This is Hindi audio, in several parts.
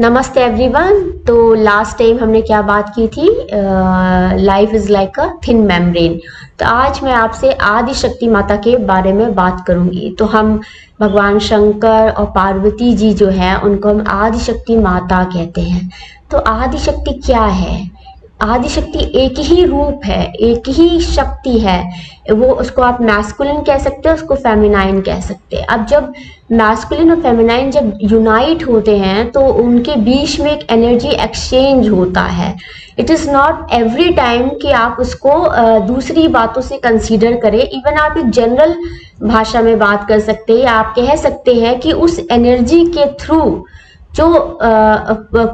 नमस्ते एवरीवन। तो लास्ट टाइम हमने क्या बात की थी, life is like a thin membrane. तो आज मैं आपसे आदि शक्ति माता के बारे में बात करूंगी। तो हम भगवान शंकर और पार्वती जी जो है उनको हम आदि शक्ति माता कहते हैं। तो आदि शक्ति क्या है? आदि शक्ति एक ही रूप है, एक ही शक्ति है। वो उसको आप मैस्कुलिन कह सकते हैं, उसको फेमिनाइन कह सकते हैं। अब जब मैस्कुलिन और फेमिनाइन जब यूनाइट होते हैं तो उनके बीच में एक एनर्जी एक्सचेंज होता है। It is not every time कि आप उसको दूसरी बातों से कंसीडर करें। इवन आप एक जनरल भाषा में बात कर सकते हैं, आप कह सकते हैं कि उस एनर्जी के थ्रू जो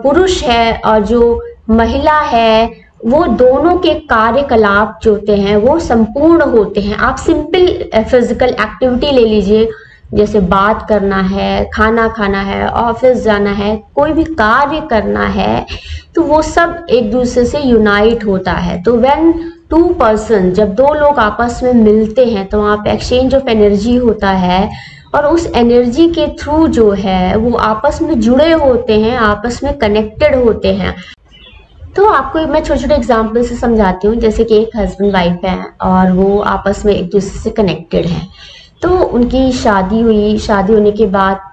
पुरुष है और जो महिला है वो दोनों के कार्यकलाप जो होते हैं वो संपूर्ण होते हैं। आप सिंपल फिजिकल एक्टिविटी ले लीजिए, जैसे बात करना है, खाना खाना है, ऑफिस जाना है, कोई भी कार्य करना है, तो वो सब एक दूसरे से यूनाइट होता है। तो व्हेन टू पर्सन, जब दो लोग आपस में मिलते हैं तो वहाँ पे एक्सचेंज ऑफ एनर्जी होता है और उस एनर्जी के थ्रू जो है वो आपस में जुड़े होते हैं, आपस में कनेक्टेड होते हैं। तो आपको मैं छोटे छोटे एग्जाम्पल से समझाती हूँ। जैसे कि एक हस्बैंड वाइफ है और वो आपस में एक दूसरे से कनेक्टेड है। तो उनकी शादी हुई, शादी होने के बाद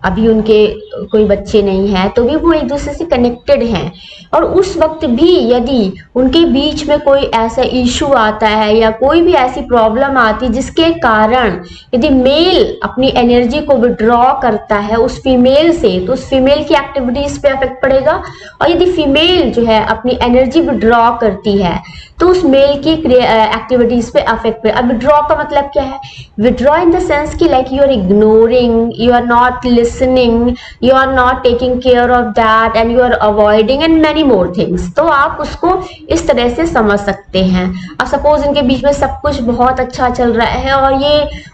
अभी उनके कोई बच्चे नहीं हैं, तो भी वो एक दूसरे से कनेक्टेड हैं। और उस वक्त भी यदि उनके बीच में कोई ऐसा इशू आता है या कोई भी ऐसी प्रॉब्लम आती जिसके कारण यदि मेल अपनी एनर्जी को विड्रॉ करता है उस फीमेल से, तो उस फीमेल की एक्टिविटीज पे इफेक्ट पड़ेगा। और यदि फीमेल जो है अपनी एनर्जी विड्रॉ करती है तो उस मेल की एक्टिविटीज पे अफेक्ट पड़ेगा। अब विड्रॉ का मतलब क्या है? विड्रॉ इन द सेंस कि like you are ignoring, you are not listening, you are not taking care of that and you are avoiding and many more things. तो आप उसको इस तरह से समझ सकते हैं। अब सपोज इनके बीच में सब कुछ बहुत अच्छा चल रहा है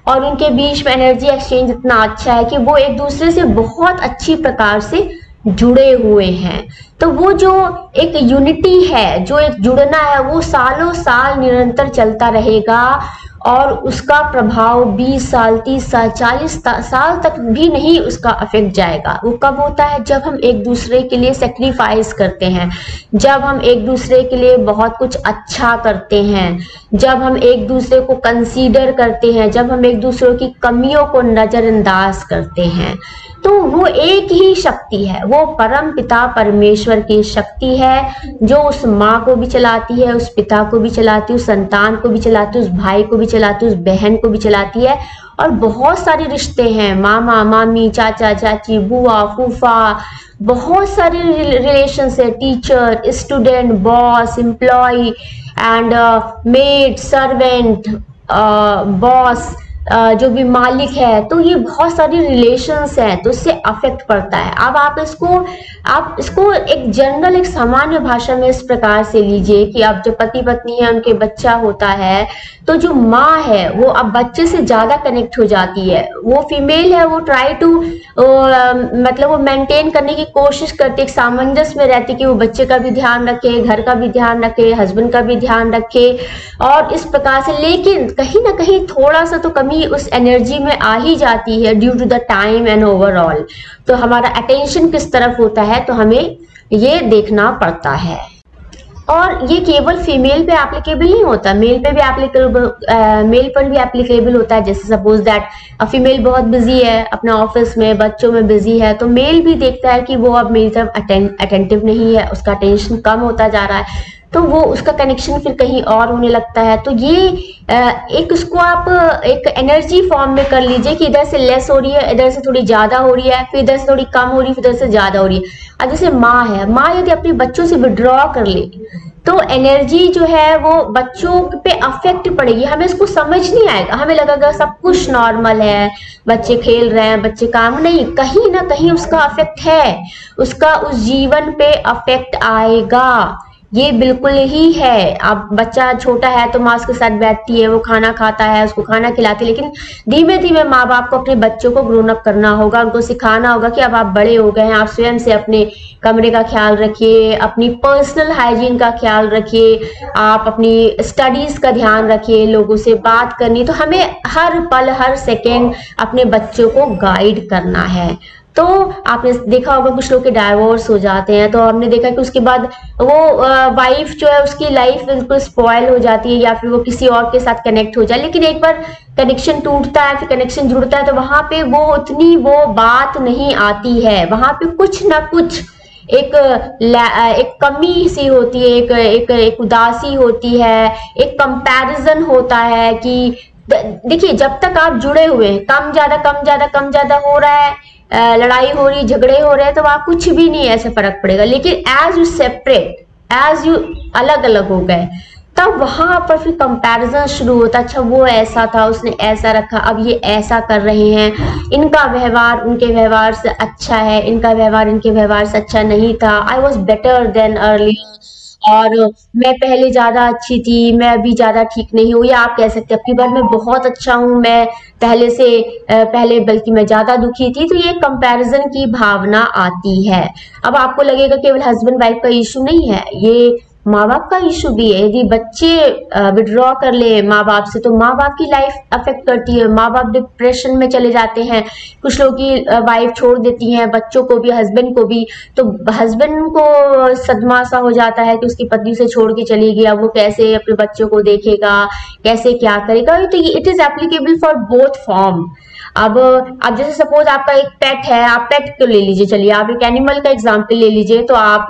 और उनके बीच में एनर्जी एक्सचेंज इतना अच्छा है कि वो एक दूसरे से बहुत अच्छी प्रकार से जुड़े हुए हैं। तो वो जो एक यूनिटी है, जो एक जुड़ना है, वो सालों साल निरंतर चलता रहेगा और उसका प्रभाव 20 साल, 30 साल, 40 साल तक भी नहीं उसका अफेक्ट जाएगा। वो कब होता है? जब हम एक दूसरे के लिए सेक्रीफाइस करते हैं, जब हम एक दूसरे के लिए बहुत कुछ अच्छा करते हैं, जब हम एक दूसरे को कंसीडर करते हैं, जब हम एक दूसरे की कमियों को नजरअंदाज करते हैं। तो वो एक ही शक्ति है, वो परम पिता परमेश्वर की शक्ति है जो उस माँ को भी चलाती है, उस पिता को भी चलाती है, उस संतान को भी चलाती है, उस भाई को भी चलाती है, उस बहन को भी चलाती है। और बहुत सारे रिश्ते हैं, मामा मामी, चाचा चाची, बुआ फूफा, बहुत सारे रिलेशंस है, teacher student, boss employee and maid servant, boss, जो भी मालिक है। तो ये बहुत सारी रिलेशंस हैं, तो इससे अफेक्ट पड़ता है। अब आप इसको एक जनरल, एक सामान्य भाषा में इस प्रकार से लीजिए कि अब जो पति पत्नी है उनके बच्चा होता है, तो जो माँ है वो अब बच्चे से ज्यादा कनेक्ट हो जाती है। वो फीमेल है, वो ट्राई टू मतलब वो मेंटेन करने की कोशिश करती है, एक सामंजस्य में रहती है कि वो बच्चे का भी ध्यान रखे, घर का भी ध्यान रखे, हस्बैंड का भी ध्यान रखे और इस प्रकार से। लेकिन कहीं ना कहीं थोड़ा सा तो कमी उस एनर्जी में आ ही जाती है due to the time and overall. तो हमारा अटेंशन किस तरफ होता है, तो हमें ये देखना पड़ता है। और ये केवल फीमेल पे एप्लीकेबल नहीं होता, मेल पे भी एप्लीकेबल, मेल पर भी एप्लीकेबल होता है। जैसे सपोज दैट फीमेल बहुत बिजी है, अपने ऑफिस में बच्चों में बिजी है, तो मेल भी देखता है कि वो अब मेरी तरफ अटेंटिव नहीं है, उसका अटेंशन कम होता जा रहा है, तो वो उसका कनेक्शन फिर कहीं और होने लगता है। तो ये एक उसको आप एक एनर्जी फॉर्म में कर लीजिए कि इधर से लेस हो रही है, इधर से थोड़ी ज्यादा हो रही है, फिर इधर से थोड़ी कम हो रही है, फिर इधर से ज्यादा हो रही है। अब जैसे माँ है, माँ यदि अपने बच्चों से विड्रॉ कर ले तो एनर्जी जो है वो बच्चों पे अफेक्ट पड़ेगी। हमें इसको समझ नहीं आएगा, हमें लगेगा सब कुछ नॉर्मल है, बच्चे खेल रहे हैं, बच्चे काम नहीं, कहीं ना कहीं उसका अफेक्ट है, उसका उस जीवन पे अफेक्ट आएगा। ये बिल्कुल ही है। अब बच्चा छोटा है तो माँ उसके साथ बैठती है, वो खाना खाता है, उसको खाना खिलाती है, लेकिन धीमे धीमे माँ बाप को अपने बच्चों को ग्रोन अप करना होगा, उनको सिखाना होगा कि अब आप बड़े हो गए हैं, आप स्वयं से अपने कमरे का ख्याल रखिए, अपनी पर्सनल हाइजीन का ख्याल रखिए, आप अपनी स्टडीज का ध्यान रखिए, लोगों से बात करनी। तो हमें हर पल हर सेकेंड अपने बच्चों को गाइड करना है। तो आपने देखा होगा कुछ लोग के डाइवोर्स हो जाते हैं, तो हमने देखा कि उसके बाद वो वाइफ जो है उसकी लाइफ बिल्कुल स्पॉइल हो जाती है या फिर वो किसी और के साथ कनेक्ट हो जाए। लेकिन एक बार कनेक्शन टूटता है, फिर कनेक्शन जुड़ता है, तो वहां पे वो उतनी वो बात नहीं आती है, वहां पे कुछ ना कुछ एक कमी सी होती है, एक उदासी होती है, एक कंपैरिजन होता है कि देखिए जब तक आप जुड़े हुए हैं, कम ज्यादा हो रहा है, लड़ाई हो रही, झगड़े हो रहे हैं, तो वहां कुछ भी नहीं ऐसे फर्क पड़ेगा। लेकिन as you separate, as you अलग अलग हो गए, तब वहां पर फिर कंपैरिजन शुरू होता, अच्छा वो ऐसा था, उसने ऐसा रखा, अब ये ऐसा कर रहे हैं, इनका व्यवहार उनके व्यवहार से अच्छा है, इनका व्यवहार इनके व्यवहार से अच्छा नहीं था, I was better than earlier, और मैं पहले ज्यादा अच्छी थी, मैं अभी ज्यादा ठीक नहीं हूँ, या आप कह सकते हैं अपनी बार मैं बहुत अच्छा हूँ, मैं पहले से पहले बल्कि मैं ज्यादा दुखी थी। तो ये कंपैरिजन की भावना आती है। अब आपको लगेगा केवल हस्बैंड वाइफ का इशू नहीं है, ये माँ बाप का इशू भी है। यदि बच्चे विड्रॉ कर ले माँ बाप से, तो माँ बाप की लाइफ अफेक्ट करती है, माँ बाप डिप्रेशन में चले जाते हैं, कुछ लोग की वाइफ छोड़ देती हैं, बच्चों को भी, हस्बैंड को भी। तो हस्बैंड को सदमा सा हो जाता है कि उसकी पत्नी से छोड़ के चली गई, अब वो कैसे अपने बच्चों को देखेगा, कैसे क्या करेगा। तो it is applicable for both form. अब जैसे सपोज आपका एक पेट है, आप पेट को ले लीजिए, चलिए आप एक एनिमल का एग्जांपल ले लीजिए, तो आप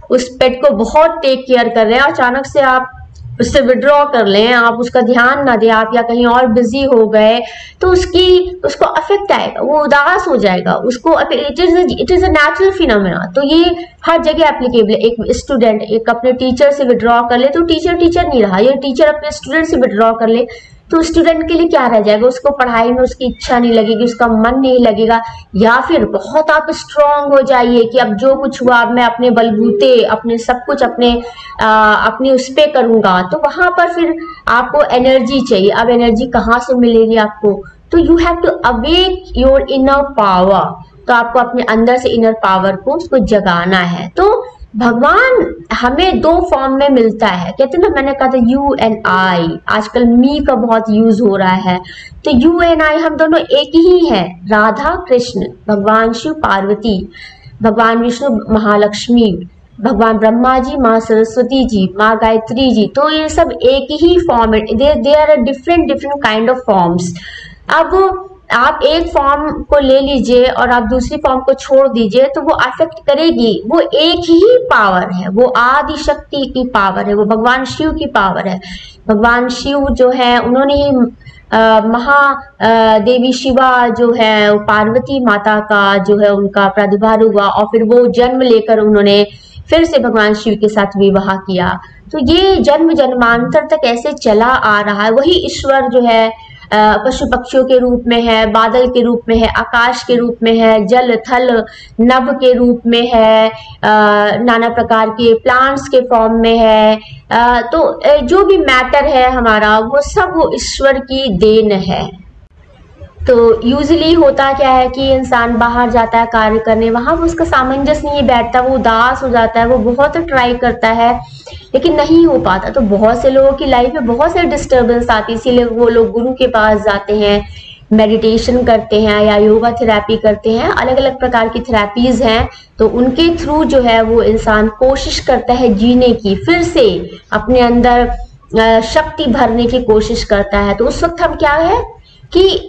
उस पेट को बहुत टेक केयर कर रहे हैं, अचानक से आप उससे विड्रॉ कर लें, आप उसका ध्यान ना दें, आप या कहीं और बिजी हो गए, तो उसको अफेक्ट आएगा, वो उदास हो जाएगा, उसको it is a natural phenomena. तो ये हर जगह एप्लीकेबल है। एक स्टूडेंट एक अपने टीचर से विड्रॉ कर ले, तो टीचर नहीं रहा, ये टीचर अपने स्टूडेंट से विड्रॉ कर ले, तो स्टूडेंट के लिए क्या रह जाएगा, उसको पढ़ाई में उसकी इच्छा नहीं लगेगी, उसका मन नहीं लगेगा। या फिर बहुत आप स्ट्रांग हो जाइए कि अब जो कुछ हुआ, अब मैं अपने बलबूते, अपने सब कुछ अपने उस पे करूंगा, तो वहां पर फिर आपको एनर्जी चाहिए। अब एनर्जी कहाँ से मिलेगी आपको, तो you have to awake your inner power. तो आपको अपने अंदर से इनर पावर को उसको जगाना है। तो भगवान हमें दो फॉर्म में मिलता है, कहते हैं ना, मैंने कहा था यू एंड आई, आजकल मी का बहुत यूज हो रहा है, तो यू एंड आई हम दोनों एक ही हैं, राधा कृष्ण, भगवान शिव पार्वती, भगवान विष्णु महालक्ष्मी, भगवान ब्रह्मा जी, माँ सरस्वती जी, माँ गायत्री जी, तो ये सब एक ही फॉर्म है, they are different kind of forms. अब आप एक फॉर्म को ले लीजिए और आप दूसरी फॉर्म को छोड़ दीजिए, तो वो अफेक्ट करेगी। वो एक ही पावर है, वो आदि शक्ति की पावर है, वो भगवान शिव की पावर है। भगवान शिव जो है उन्होंने ही देवी शिवा जो है, पार्वती माता का जो है उनका प्रादुर्भाव हुआ, और फिर वो जन्म लेकर उन्होंने फिर से भगवान शिव के साथ विवाह किया। तो ये जन्म जन्मांतर तक ऐसे चला आ रहा है। वही ईश्वर जो है पशु पक्षियों के रूप में है, बादल के रूप में है, आकाश के रूप में है, जल थल नभ के रूप में है, नाना प्रकार के प्लांट्स के फॉर्म में है। तो जो भी मैटर है हमारा, वो सब वो ईश्वर की देन है। तो यूजली होता क्या है कि इंसान बाहर जाता है कार्य करने, वहां वो उसका सामंजस्य नहीं बैठता, वो उदास हो जाता है, वो बहुत ट्राई करता है लेकिन नहीं हो पाता। तो बहुत से लोगों की लाइफ में बहुत सारे डिस्टर्बेंस आती है, इसीलिए वो लोग गुरु के पास जाते हैं, मेडिटेशन करते हैं या योगा थेरेपी करते हैं, अलग अलग प्रकार की थेरेपीज हैं। तो उनके थ्रू जो है वो इंसान कोशिश करता है जीने की, फिर से अपने अंदर शक्ति भरने की कोशिश करता है। तो उस वक्त हम क्या है कि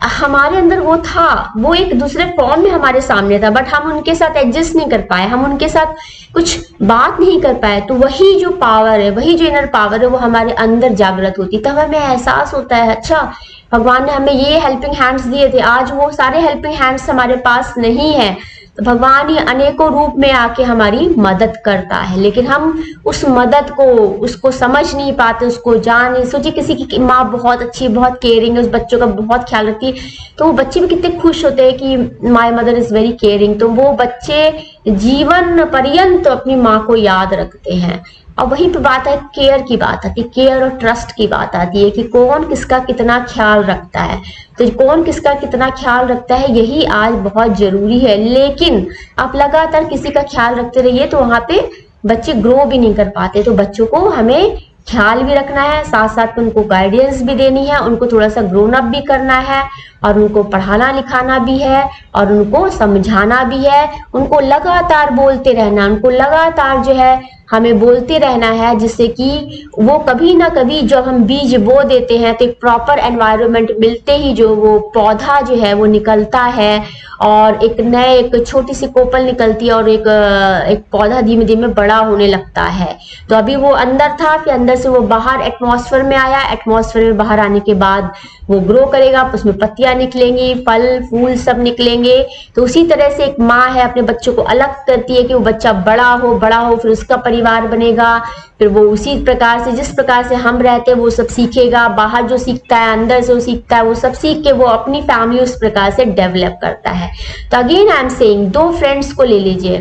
हमारे अंदर वो था, वो एक दूसरे फॉर्म में हमारे सामने था, बट हम उनके साथ एडजस्ट नहीं कर पाए, हम उनके साथ कुछ बात नहीं कर पाए। तो वही जो पावर है, वही जो इनर पावर है, वो हमारे अंदर जागृत होती, तब हमें एहसास होता है अच्छा भगवान ने हमें ये हेल्पिंग हैंड्स दिए थे, आज वो सारे हेल्पिंग हैंड्स हमारे पास नहीं है। तो भगवान ही अनेकों रूप में आके हमारी मदद करता है, लेकिन हम उस मदद को उसको समझ नहीं पाते, उसको जान नहीं। सोचिए किसी की माँ बहुत अच्छी, बहुत केयरिंग है, उस बच्चों का बहुत ख्याल रखती है, तो वो बच्चे भी कितने खुश होते हैं कि my mother is very caring. तो वो बच्चे जीवन पर्यंत अपनी माँ को याद रखते हैं। और वहीं पे बात है केयर की, बात आती है केयर और ट्रस्ट की बात आती है कि कौन किसका कितना ख्याल रखता है। तो कौन किसका कितना ख्याल रखता है, यही आज बहुत जरूरी है। लेकिन आप लगातार किसी का ख्याल रखते रहिए तो वहां पे बच्चे ग्रो भी नहीं कर पाते। तो बच्चों को हमें ख्याल भी रखना है, साथ साथ उनको गाइडेंस भी देनी है, उनको थोड़ा सा ग्रोन अप भी करना है, और उनको पढ़ाना लिखाना भी है और उनको समझाना भी है, उनको लगातार बोलते रहना, उनको लगातार जो है हमें बोलते रहना है, जिससे कि वो कभी ना कभी जब हम बीज बो देते हैं तो एक प्रॉपर एनवायरनमेंट मिलते ही जो वो पौधा जो है वो निकलता है और एक छोटी सी कोपल निकलती है और एक पौधा धीमे धीमे बड़ा होने लगता है। तो अभी वो अंदर था, फिर अंदर से वो बाहर एटमॉस्फेयर में आया, एटमॉस्फेयर में बाहर आने के बाद वो ग्रो करेगा, उसमें पत्तियां निकलेंगी, फल फूल सब निकलेंगे। तो उसी तरह से एक माँ है अपने बच्चों को अलग करती है कि वो बच्चा बड़ा हो, फिर उसका परिवार बनेगा, फिर वो उसी प्रकार से जिस प्रकार से हम रहते हैं वो सब सीखेगा, बाहर जो सीखता है अंदर से वो सीखता है, वो सब सीख के वो अपनी फैमिली उस प्रकार से डेवलप करता है। तो अगेन आई एम सेइंग, दो फ्रेंड्स को ले लीजिए,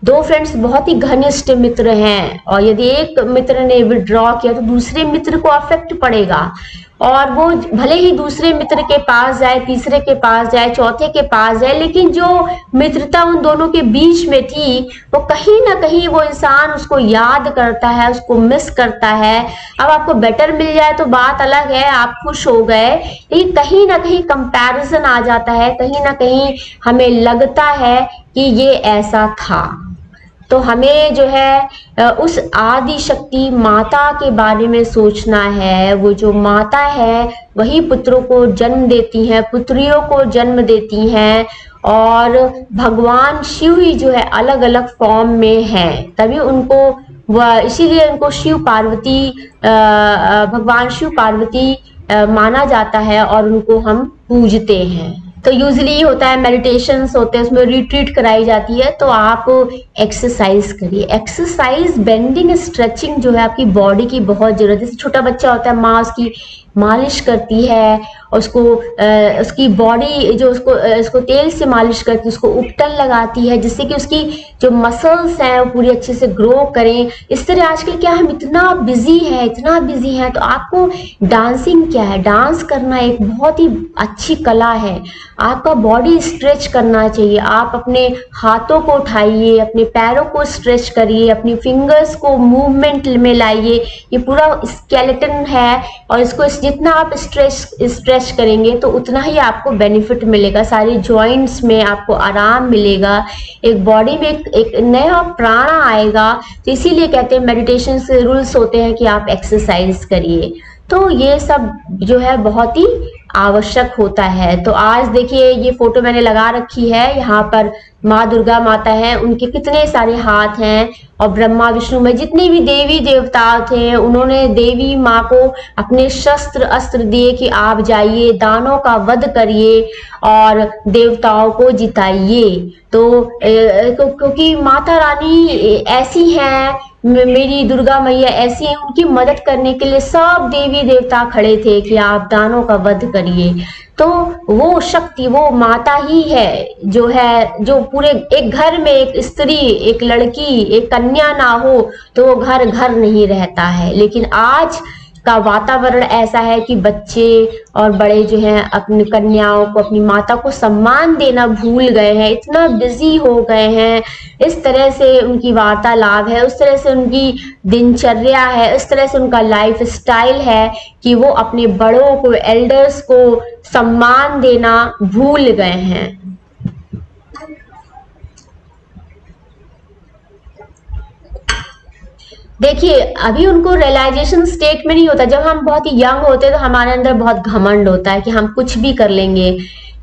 दो फ्रेंड्स बहुत ही घनिष्ठ मित्र हैं और यदि एक मित्र ने विड्रॉ किया तो दूसरे मित्र को अफेक्ट पड़ेगा और वो भले ही दूसरे मित्र के पास जाए, तीसरे के पास जाए, चौथे के पास जाए, लेकिन जो मित्रता उन दोनों के बीच में थी वो कहीं ना कहीं वो इंसान उसको याद करता है, उसको मिस करता है। अब आपको बेटर मिल जाए तो बात अलग है, आप खुश हो गए, लेकिन कहीं ना कहीं कंपैरिजन आ जाता है, कहीं ना कहीं हमें लगता है कि ये ऐसा था। तो हमें जो है उस आदि शक्ति माता के बारे में सोचना है। वो जो माता है वही पुत्रों को जन्म देती है, पुत्रियों को जन्म देती हैं और भगवान शिव ही जो है अलग अलग फॉर्म में है, तभी उनको इसीलिए उनको शिव पार्वती भगवान शिव पार्वती माना जाता है और उनको हम पूजते हैं। तो यूजली होता है मेडिटेशंस होते हैं, उसमें रिट्रीट कराई जाती है, तो आप एक्सरसाइज करिए। एक्सरसाइज, बेंडिंग, स्ट्रेचिंग जो है आपकी बॉडी की बहुत जरूरत है। जैसे छोटा बच्चा होता है, माँ उसकी मालिश करती है और उसको उसकी बॉडी जो उसको तेल से मालिश करती है, उसको उपटन लगाती है जिससे कि उसकी जो मसल्स हैं वो पूरी अच्छे से ग्रो करें। इस तरह आजकल क्या हम इतना बिजी है, तो आपको डांसिंग क्या है, डांस करना एक बहुत ही अच्छी कला है। आपका बॉडी स्ट्रेच करना चाहिए, आप अपने हाथों को उठाइए, अपने पैरों को स्ट्रेच करिए, अपनी फिंगर्स को मूवमेंट में लाइए। ये पूरा स्केलेटन है और इसको जितना आप स्ट्रेच करेंगे तो उतना ही आपको बेनिफिट मिलेगा, सारे जॉइंट्स में आपको आराम मिलेगा, एक बॉडी में एक नया प्राण आएगा। तो इसीलिए कहते हैं मेडिटेशन से रूल्स होते हैं कि आप एक्सरसाइज करिए। तो ये सब जो है बहुत ही आवश्यक होता है। तो आज देखिए ये फोटो मैंने लगा रखी है, यहाँ पर माँ दुर्गा माता है, उनके कितने सारे हाथ हैं और ब्रह्मा विष्णु में जितने भी देवी देवता थे उन्होंने देवी माँ को अपने शस्त्र अस्त्र दिए कि आप जाइए, दानों का वध करिए और देवताओं को जिताइए। तो क्योंकि माता रानी ऐसी है, मेरी दुर्गा मैया ऐसी है, उनकी मदद करने के लिए सब देवी देवता खड़े थे कि आप दानों का वध करिए। तो वो शक्ति, वो माता ही है जो पूरे एक घर में एक स्त्री, एक लड़की, एक कन्या ना हो तो वो घर घर नहीं रहता है। लेकिन आज का वातावरण ऐसा है कि बच्चे और बड़े जो हैं अपनी कन्याओं को, अपनी माता को सम्मान देना भूल गए हैं, इतना बिजी हो गए हैं, इस तरह से उनकी वार्तालाप है, उस तरह से उनकी दिनचर्या है, इस तरह से उनका लाइफ स्टाइल है कि वो अपने बड़ों को, एल्डर्स को सम्मान देना भूल गए हैं। देखिए अभी उनको रियलाइजेशन स्टेट में नहीं होता। जब हम बहुत ही यंग होते हैं तो हमारे अंदर बहुत घमंड होता है कि हम कुछ भी कर लेंगे,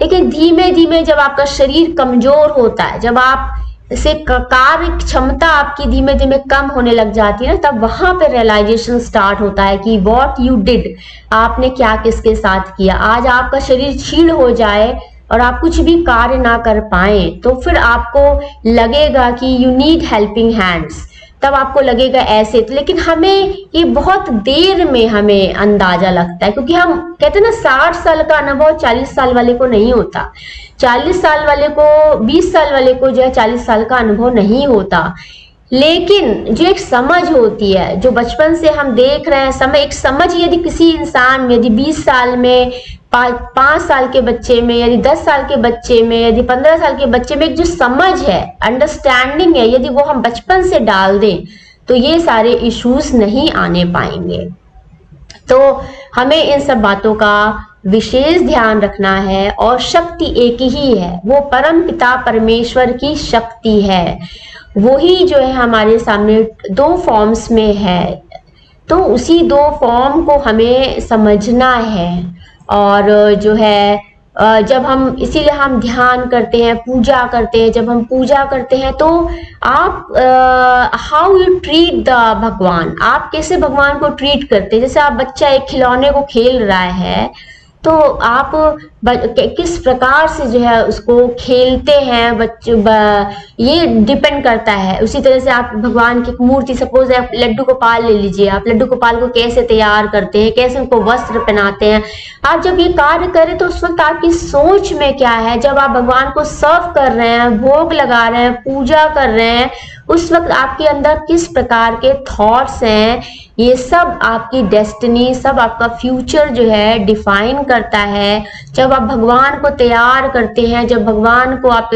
लेकिन धीमे धीमे जब आपका शरीर कमजोर होता है, जब आप से कार्य क्षमता आपकी धीमे धीमे कम होने लग जाती है ना, तब वहां पे रियलाइजेशन स्टार्ट होता है कि व्हाट यू डिड, आपने क्या किसके साथ किया। आज आपका शरीर क्षीण हो जाए और आप कुछ भी कार्य ना कर पाए तो फिर आपको लगेगा कि यू नीड हेल्पिंग हैंड्स, तब आपको लगेगा ऐसे। तो लेकिन हमें ये बहुत देर में हमें अंदाजा लगता है, क्योंकि हम कहते हैं ना 60 साल का अनुभव 40 साल वाले को नहीं होता, 40 साल वाले को 20 साल वाले को जो है 40 साल का अनुभव नहीं होता। लेकिन जो एक समझ होती है, जो बचपन से हम देख रहे हैं समय, एक समझ यदि किसी इंसान में, यदि 20 साल में, 5 साल के बच्चे में, यदि 10 साल के बच्चे में, यदि 15 साल के बच्चे में एक जो समझ है, अंडरस्टैंडिंग है, यदि वो हम बचपन से डाल दें तो ये सारे इश्यूज नहीं आने पाएंगे। तो हमें इन सब बातों का विशेष ध्यान रखना है और शक्ति एक ही है, वो परम पिता परमेश्वर की शक्ति है। वही जो है हमारे सामने दो फॉर्म्स में है, तो उसी दो फॉर्म को हमें समझना है। और जो है जब हम, इसीलिए हम ध्यान करते हैं, पूजा करते हैं। जब हम पूजा करते हैं तो आप हाउ यू ट्रीट द भगवान, आप कैसे भगवान को ट्रीट करते हैं। जैसे आप बच्चा एक खिलौने को खेल रहा है तो आप किस प्रकार से जो है उसको खेलते हैं बच्चों, ये डिपेंड करता है। उसी तरह से आप भगवान की मूर्ति, सपोज आप लड्डू गोपाल ले लीजिए, आप लड्डू गोपाल को कैसे तैयार करते हैं, कैसे उनको वस्त्र पहनाते हैं। आप जब ये कार्य करें तो उस वक्त आपकी सोच में क्या है, जब आप भगवान को सर्व कर रहे हैं, भोग लगा रहे हैं, पूजा कर रहे हैं, उस वक्त आपके अंदर किस प्रकार के थॉट्स हैं, ये सब आपकी डेस्टिनी, सब आपका फ्यूचर जो है डिफाइन करता है। जब आप भगवान को तैयार करते हैं, जब भगवान को आप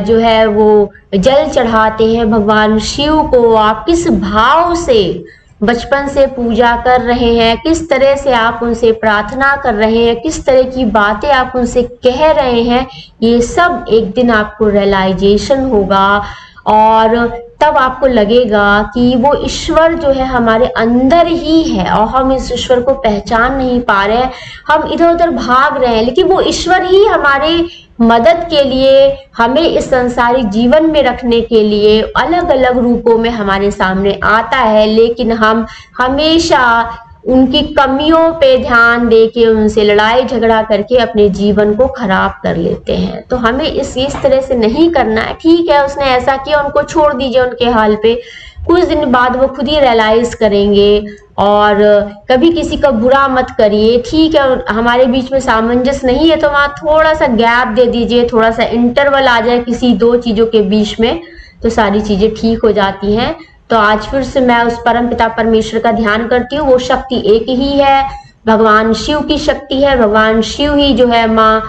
जो है वो जल चढ़ाते हैं, भगवान शिव को आप किस भाव से बचपन से पूजा कर रहे हैं, किस तरह से आप उनसे प्रार्थना कर रहे हैं, किस तरह की बातें आप उनसे कह रहे हैं, ये सब एक दिन आपको रियलाइजेशन होगा। और तब आपको लगेगा कि वो ईश्वर जो है हमारे अंदर ही है और हम इस ईश्वर को पहचान नहीं पा रहे हैं, हम इधर उधर भाग रहे हैं, लेकिन वो ईश्वर ही हमारे मदद के लिए, हमें इस संसारिक जीवन में रखने के लिए अलग अलग रूपों में हमारे सामने आता है। लेकिन हम हमेशा उनकी कमियों पे ध्यान देके, उनसे लड़ाई झगड़ा करके अपने जीवन को खराब कर लेते हैं। तो हमें इस तरह से नहीं करना है। ठीक है, उसने ऐसा किया, उनको छोड़ दीजिए उनके हाल पे, कुछ दिन बाद वो खुद ही रियलाइज करेंगे। और कभी किसी का बुरा मत करिए। ठीक है, हमारे बीच में सामंजस्य नहीं है तो वहां थोड़ा सा गैप दे दीजिए, थोड़ा सा इंटरवल आ जाए किसी दो चीजों के बीच में, तो सारी चीजें ठीक हो जाती हैं। तो आज फिर से मैं उस परम पिता परमेश्वर का ध्यान करती हूँ। वो शक्ति एक ही है, भगवान शिव की शक्ति है। भगवान शिव ही जो है माँ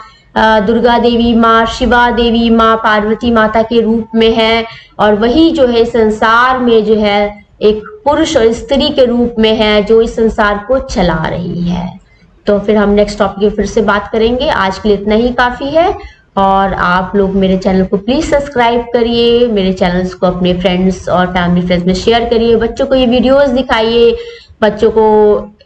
दुर्गा देवी, माँ शिवा देवी, माँ पार्वती माता के रूप में है, और वही जो है संसार में जो है एक पुरुष और स्त्री के रूप में है, जो इस संसार को चला रही है। तो फिर हम नेक्स्ट टॉपिक में फिर से बात करेंगे। आज के लिए इतना ही काफी है। और आप लोग मेरे चैनल को प्लीज सब्सक्राइब करिए, मेरे चैनल्स को अपने फ्रेंड्स और फैमिली फ्रेंड्स में शेयर करिए, बच्चों को ये वीडियोस दिखाइए, बच्चों को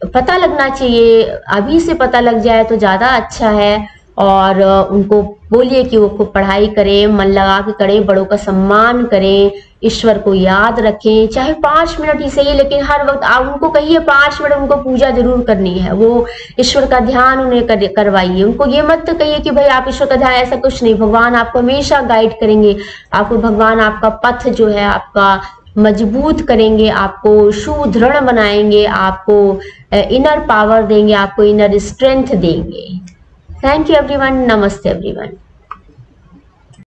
पता लगना चाहिए, अभी से पता लग जाए तो ज्यादा अच्छा है। और उनको बोलिए कि वो खूब पढ़ाई करें, मन लगा के करें, बड़ों का सम्मान करें, ईश्वर को याद रखें, चाहे 5 मिनट ही सही, लेकिन हर वक्त आप उनको कहिए 5 मिनट उनको पूजा जरूर करनी है, वो ईश्वर का ध्यान उन्हें करवाइए। उनको ये मत कहिए कि भाई आप ईश्वर का ध्यान, ऐसा कुछ नहीं। भगवान आपको हमेशा गाइड करेंगे, आपको भगवान आपका पथ जो है आपका मजबूत करेंगे, आपको सुदृढ़ बनाएंगे, आपको इनर पावर देंगे, आपको इनर स्ट्रेंथ देंगे। Thank you everyone. नमस्ते एवरीवन।